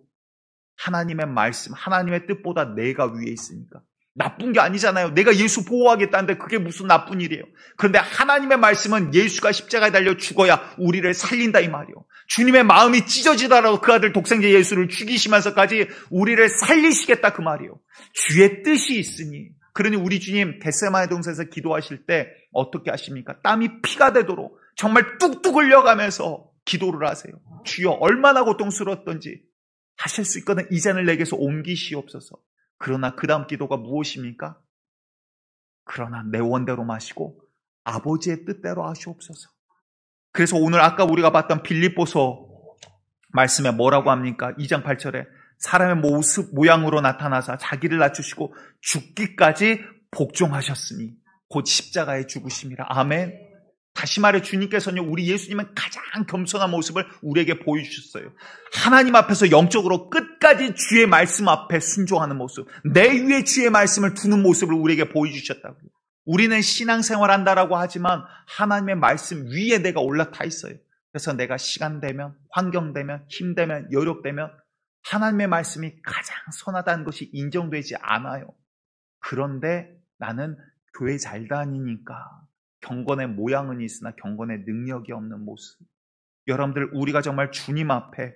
하나님의 말씀, 하나님의 뜻보다 내가 위에 있으니까. 나쁜 게 아니잖아요. 내가 예수 보호하겠다는데 그게 무슨 나쁜 일이에요. 그런데 하나님의 말씀은 예수가 십자가에 달려 죽어야 우리를 살린다 이 말이에요. 주님의 마음이 찢어지더라도 그 아들 독생자 예수를 죽이시면서까지 우리를 살리시겠다 그 말이에요. 주의 뜻이 있으니. 그러니 우리 주님 겟세마네 동산에서 기도하실 때 어떻게 하십니까? 땀이 피가 되도록 정말 뚝뚝 흘려가면서 기도를 하세요. 주여 얼마나 고통스러웠던지 하실 수 있거든 이 잔을 내게서 옮기시옵소서. 그러나 그 다음 기도가 무엇입니까? 그러나 내 원대로 마시고 아버지의 뜻대로 하시옵소서. 그래서 오늘 아까 우리가 봤던 빌립보서 말씀에 뭐라고 합니까? 2장 8절에 사람의 모습 모양으로 나타나사 자기를 낮추시고 죽기까지 복종하셨으니 곧 십자가에 죽으심이라. 아멘. 다시 말해 주님께서는 우리 예수님은 가장 겸손한 모습을 우리에게 보여주셨어요. 하나님 앞에서 영적으로 끝까지 주의 말씀 앞에 순종하는 모습, 내 위에 주의 말씀을 두는 모습을 우리에게 보여주셨다고요. 우리는 신앙생활 한다라고 하지만 하나님의 말씀 위에 내가 올라타 있어요. 그래서 내가 시간 되면, 환경 되면, 힘 되면, 여력 되면 하나님의 말씀이 가장 선하다는 것이 인정되지 않아요. 그런데 나는 교회 잘 다니니까 경건의 모양은 있으나 경건의 능력이 없는 모습. 여러분들 우리가 정말 주님 앞에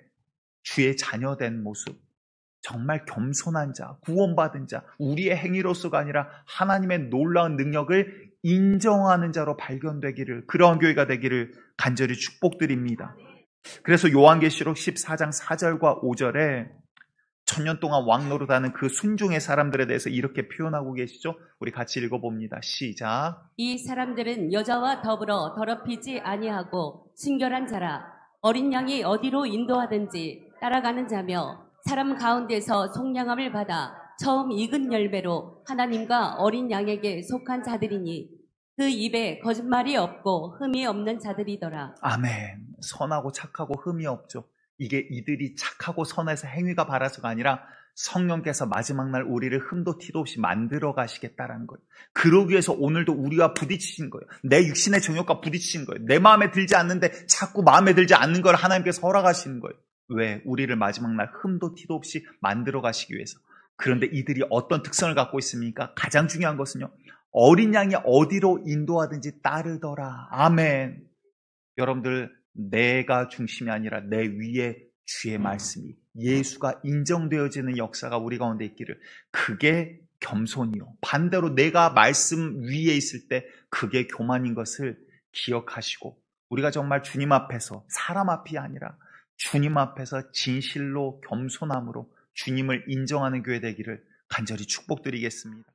주의 자녀된 모습, 정말 겸손한 자, 구원받은 자, 우리의 행위로서가 아니라 하나님의 놀라운 능력을 인정하는 자로 발견되기를, 그러한 교회가 되기를 간절히 축복드립니다. 그래서 요한계시록 14장 4절과 5절에 천년 동안 왕 노릇하는 그 순종의 사람들에 대해서 이렇게 표현하고 계시죠. 우리 같이 읽어봅니다. 시작. 이 사람들은 여자와 더불어 더럽히지 아니하고 순결한 자라. 어린 양이 어디로 인도하든지 따라가는 자며 사람 가운데서 속량함을 받아 처음 익은 열매로 하나님과 어린 양에게 속한 자들이니 그 입에 거짓말이 없고 흠이 없는 자들이더라. 아멘. 선하고 착하고 흠이 없죠. 이게 이들이 착하고 선해서 행위가 바라서가 아니라 성령께서 마지막 날 우리를 흠도 티도 없이 만들어 가시겠다라는 거예요. 그러기 위해서 오늘도 우리와 부딪히신 거예요. 내 육신의 정욕과 부딪히신 거예요. 내 마음에 들지 않는데 자꾸 마음에 들지 않는 걸 하나님께서 허락하시는 거예요. 왜? 우리를 마지막 날 흠도 티도 없이 만들어 가시기 위해서. 그런데 이들이 어떤 특성을 갖고 있습니까? 가장 중요한 것은요, 어린 양이 어디로 인도하든지 따르더라. 아멘. 여러분들, 내가 중심이 아니라 내 위에 주의 말씀이, 예수가 인정되어지는 역사가 우리 가운데 있기를, 그게 겸손이요. 반대로 내가 말씀 위에 있을 때 그게 교만인 것을 기억하시고, 우리가 정말 주님 앞에서, 사람 앞이 아니라 주님 앞에서 진실로 겸손함으로 주님을 인정하는 교회 되기를 간절히 축복드리겠습니다.